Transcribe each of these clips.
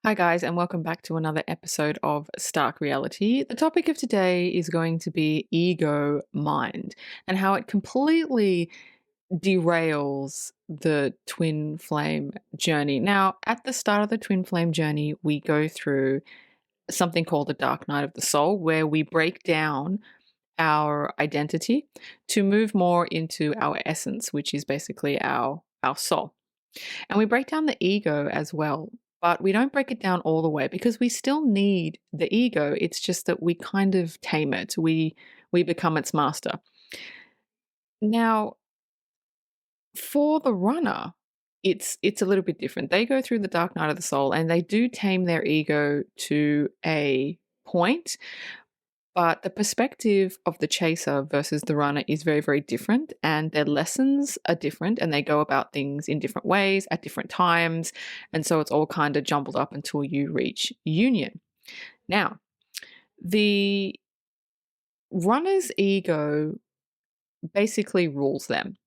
Hi, guys, and welcome back to another episode of Stark Reality. The topic of today is going to be ego mind and how it completely derails the twin flame journey. Now, at the start of the twin flame journey, we go through something called the dark night of the soul, where we break down our identity to move more into our essence, which is basically our soul. And we break down the ego as well, but we don't break it down all the way because we still need the ego. It's just that we kind of tame it. We become its master. Now, for the runner, it's a little bit different. They go through the dark night of the soul and they do tame their ego to a point, but the perspective of the chaser versus the runner is very, very different, and their lessons are different, and they go about things in different ways at different times. And so it's all kind of jumbled up until you reach union. Now, the runner's ego basically rules them,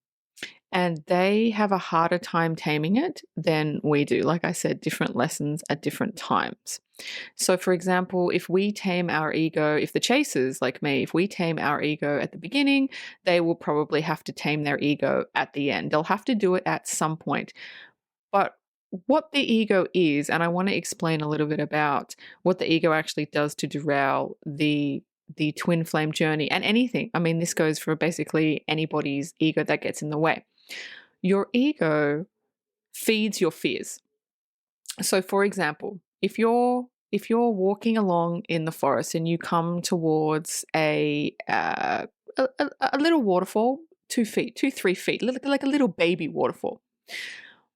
and they have a harder time taming it than we do. Like I said, different lessons at different times. So, for example, if we tame our ego, if the chasers like me, if we tame our ego at the beginning, they will probably have to tame their ego at the end. They'll have to do it at some point. But what the ego is, and I want to explain a little bit about what the ego actually does to derail the twin flame journey and anything. I mean, this goes for basically anybody's ego that gets in the way. Your ego feeds your fears. So, for example, if you're walking along in the forest and you come towards a little waterfall, 2 feet, 3 feet, like a little baby waterfall.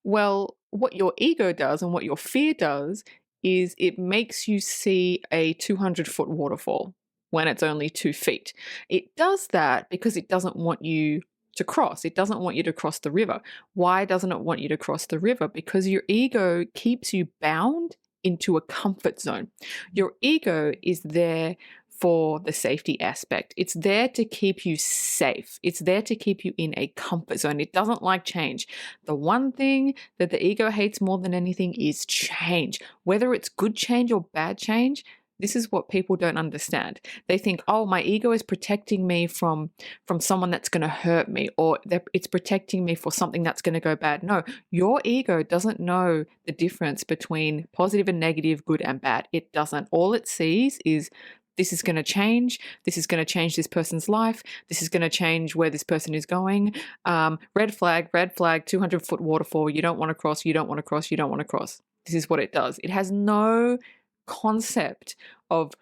Well, what your ego does and what your fear does is it makes you see a 200-foot waterfall when it's only 2 feet. It does that because it doesn't want you to cross. It doesn't want you to cross the river. Why doesn't it want you to cross the river? Because your ego keeps you bound into a comfort zone. Your ego is there for the safety aspect. It's there to keep you safe. It's there to keep you in a comfort zone. It doesn't like change. The one thing that the ego hates more than anything is change. Whether it's good change or bad change, this is what people don't understand. They think, oh, my ego is protecting me from someone that's going to hurt me, or it's protecting me for something that's going to go bad. No, your ego doesn't know the difference between positive and negative, good and bad. It doesn't. All it sees is this is going to change. This is going to change this person's life. This is going to change where this person is going. Red flag, 200-foot waterfall. You don't want to cross. You don't want to cross. You don't want to cross. This is what it does. It has no concept of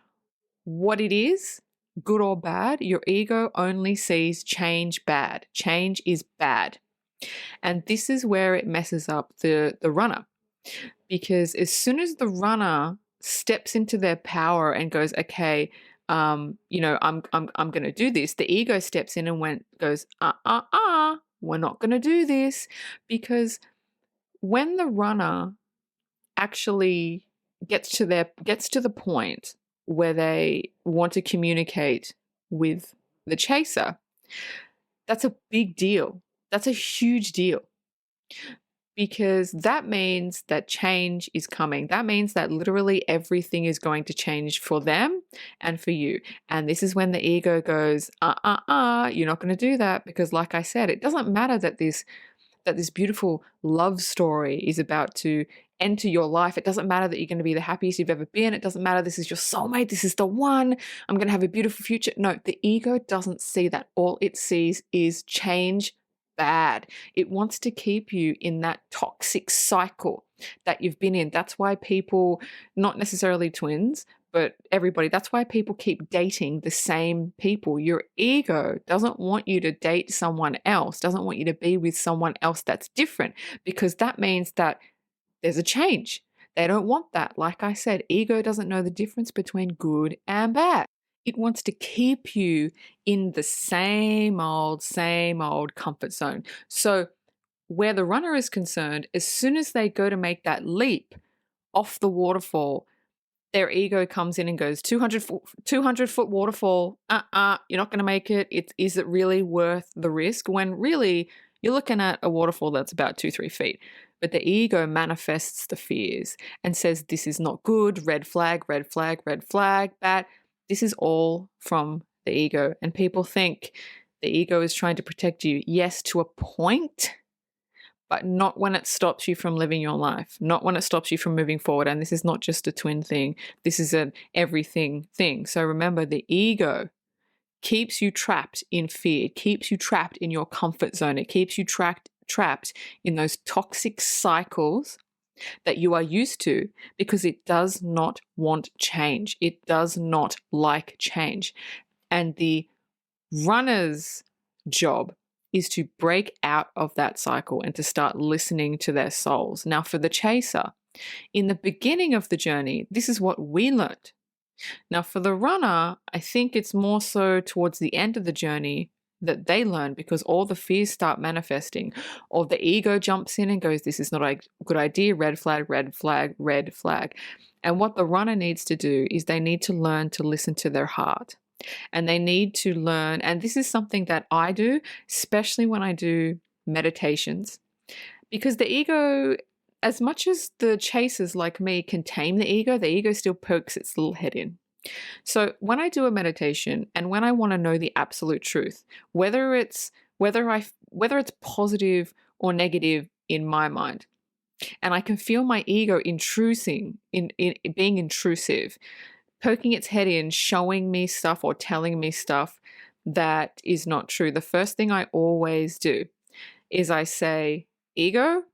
what it is, good or bad. Your ego only sees change bad. Change is bad. And this is where it messes up the runner. Because as soon as the runner steps into their power and goes, okay, I'm going to do this, the ego steps in and goes, we're not going to do this. Because when the runner actually gets to the point where they want to communicate with the chaser, that's a big deal. That's a huge deal, because that means that change is coming. That means that literally everything is going to change for them and for you. And this is when the ego goes, you're not going to do that, because like I said, it doesn't matter that this beautiful love story is about to enter your life. It doesn't matter that you're going to be the happiest you've ever been. It doesn't matter this is your soulmate. This is the one. I'm going to have a beautiful future. No, the ego doesn't see that. All it sees is change bad. It wants to keep you in that toxic cycle that you've been in. That's why people, not necessarily twins, but everybody, that's why people keep dating the same people. Your ego doesn't want you to date someone else, doesn't want you to be with someone else that's different, because that means that there's a change. They don't want that. Like I said, ego doesn't know the difference between good and bad. It wants to keep you in the same old comfort zone. So where the runner is concerned, as soon as they go to make that leap off the waterfall, their ego comes in and goes, 200-foot waterfall, you're not going to make it. Is it really worth the risk? When really You're looking at a waterfall that's about 2-3 feet, but the ego manifests the fears and says, this is not good, red flag, red flag, red flag, bad. This is all from the ego. And people think the ego is trying to protect you. Yes, to a point, but not when it stops you from living your life, not when it stops you from moving forward. And this is not just a twin thing. This is an everything thing. So remember, the ego keeps you trapped in fear. It keeps you trapped in your comfort zone. It keeps you trapped in those toxic cycles that you are used to, because it does not want change. It does not like change. And the runner's job is to break out of that cycle and to start listening to their souls. Now, for the chaser, in the beginning of the journey, this is what we learned. Now, for the runner, I think it's more so towards the end of the journey that they learn, because all the fears start manifesting, or the ego jumps in and goes, this is not a good idea, red flag, red flag, red flag. And what the runner needs to do is they need to learn to listen to their heart. And they need to learn, and this is something that I do, especially when I do meditations, because the ego, as much as the chasers like me can tame the ego still pokes its little head in. So when I do a meditation and when I want to know the absolute truth, whether it's positive or negative in my mind, and I can feel my ego intruding, in being intrusive, poking its head in, showing me stuff or telling me stuff that is not true, the first thing I always do is I say, ego,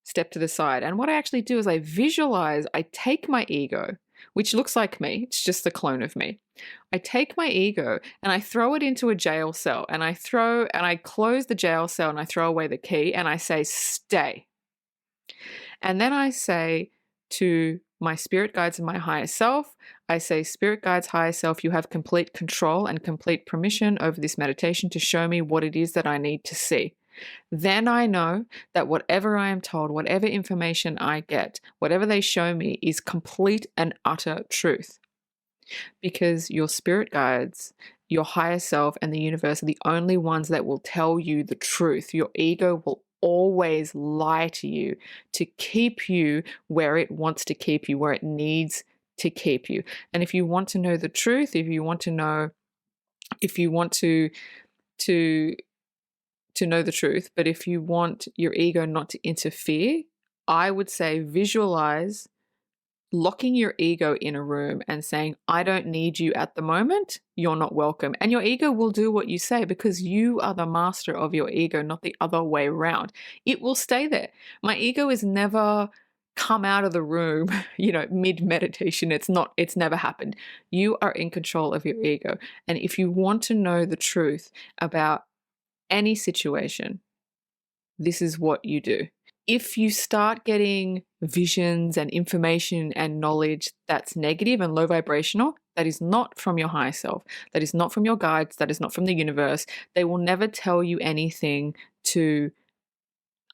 step to the side. And what I actually do is I visualize, I take my ego, which looks like me, it's just a clone of me. I take my ego and I throw it into a jail cell, and I close the jail cell and I throw away the key and I say, stay. And then I say to my spirit guides and my higher self, I say, spirit guides, higher self, you have complete control and complete permission over this meditation to show me what it is that I need to see. Then I know that whatever I am told, whatever information I get, whatever they show me is complete and utter truth. Because your spirit guides, your higher self, and the universe are the only ones that will tell you the truth. Your ego will always lie to you to keep you where it wants to keep you, where it needs to keep you. And if you want to know the truth, if you want to know the truth, but if you want your ego not to interfere, I would say visualize locking your ego in a room and saying, I don't need you at the moment, you're not welcome. And your ego will do what you say, because you are the master of your ego, not the other way around. It will stay there. My ego is never come out of the room, mid-meditation. It's never happened. You are in control of your ego. And if you want to know the truth about any situation, this is what you do. If you start getting visions and information and knowledge that's negative and low vibrational, that is not from your higher self. That is not from your guides. That is not from the universe. They will never tell you anything to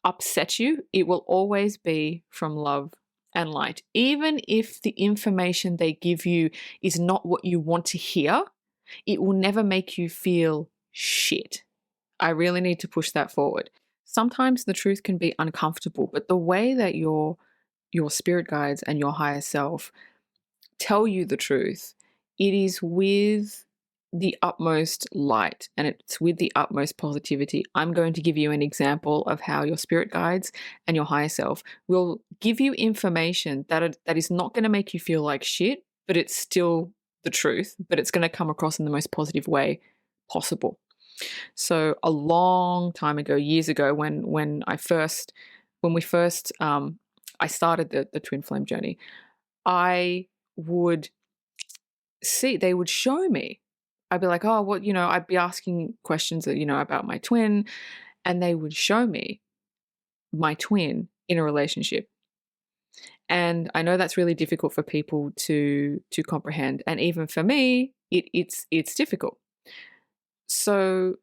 upset you. It will always be from love and light. Even if the information they give you is not what you want to hear, it will never make you feel shit. I really need to push that forward. Sometimes the truth can be uncomfortable, but the way that your spirit guides and your higher self tell you the truth, it is with the utmost light and it's with the utmost positivity. I'm going to give you an example of how your spirit guides and your higher self will give you information that is not going to make you feel like shit, but it's still the truth, but it's going to come across in the most positive way possible. So a long time ago, years ago, when I started the twin flame journey, I would see, they would show me. I'd be like, oh, what, I'd be asking questions about my twin, and they would show me my twin in a relationship. And I know that's really difficult for people to comprehend, and even for me, it's difficult. So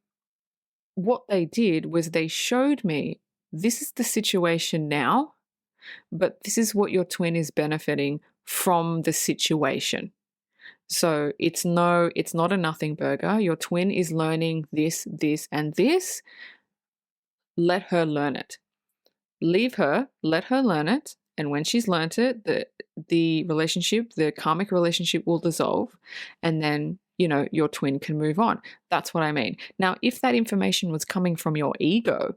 what they did was they showed me, this is the situation now, but this is what your twin is benefiting from the situation. So it's not a nothing burger. Your twin is learning this, and this. let her learn it. Leave her, let her learn it. And when she's learned it, the relationship, the karmic relationship will dissolve. And then, your twin can move on. That's what I mean. Now, if that information was coming from your ego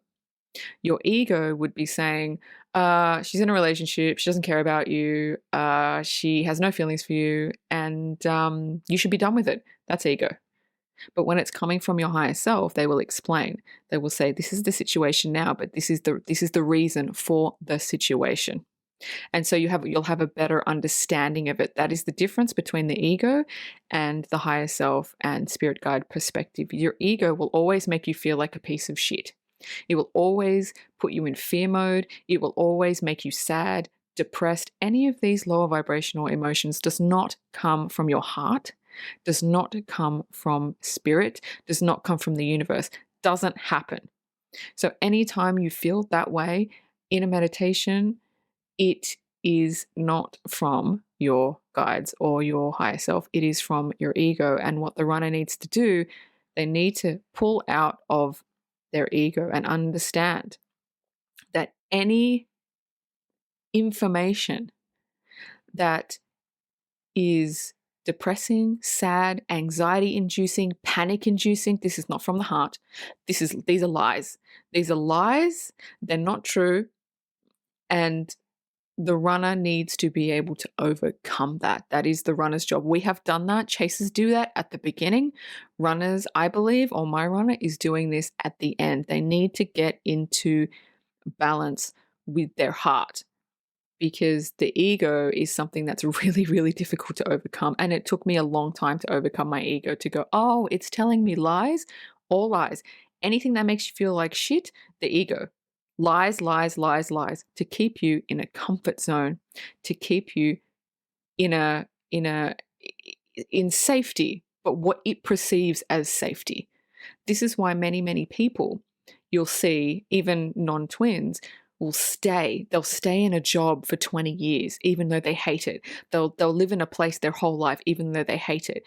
would be saying, she's in a relationship, she doesn't care about you, she has no feelings for you, and you should be done with it. That's ego. But when it's coming from your higher self, they will explain. They will say, this is the situation now, but this is the reason for the situation. And so you'll have a better understanding of it. That is the difference between the ego and the higher self and spirit guide perspective. Your ego will always make you feel like a piece of shit. It will always put you in fear mode. It will always make you sad, depressed. Any of these lower vibrational emotions does not come from your heart, does not come from spirit, does not come from the universe. Doesn't happen. So anytime you feel that way in a meditation, it is not from your guides or your higher self. It is from your ego. And what the runner needs to do, they need to pull out of their ego and understand that any information that is depressing, sad, anxiety inducing, panic inducing, this is not from the heart. These are lies. These are lies. They're not true. And the runner needs to be able to overcome that. That is the runner's job. We have done that. Chasers do that at the beginning. Runners, I believe, or my runner is doing this at the end. They need to get into balance with their heart, because the ego is something that's really, really difficult to overcome. And it took me a long time to overcome my ego, to go, oh, it's telling me lies, all lies. Anything that makes you feel like shit, the ego. Lies, lies, lies, lies, to keep you in a comfort zone, to keep you in safety, but what it perceives as safety. This is why many, many people, you'll see, even non-twins, will stay. They'll stay in a job for 20 years, even though they hate it. They'll live in a place their whole life, even though they hate it,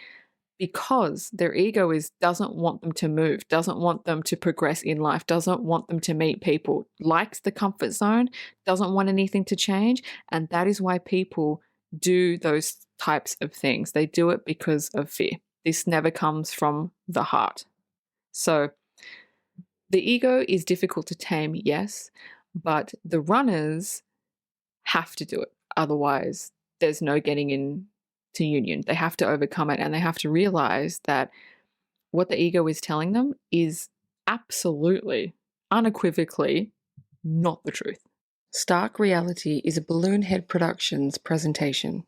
because their ego doesn't want them to move, doesn't want them to progress in life, doesn't want them to meet people, likes the comfort zone, doesn't want anything to change. And that is why people do those types of things. They do it because of fear. This never comes from the heart. So the ego is difficult to tame, yes, but the runners have to do it. Otherwise, there's no getting in to union. They have to overcome it, and they have to realize that what the ego is telling them is absolutely, unequivocally not the truth. Stark Reality is a Balloonhead Productions presentation.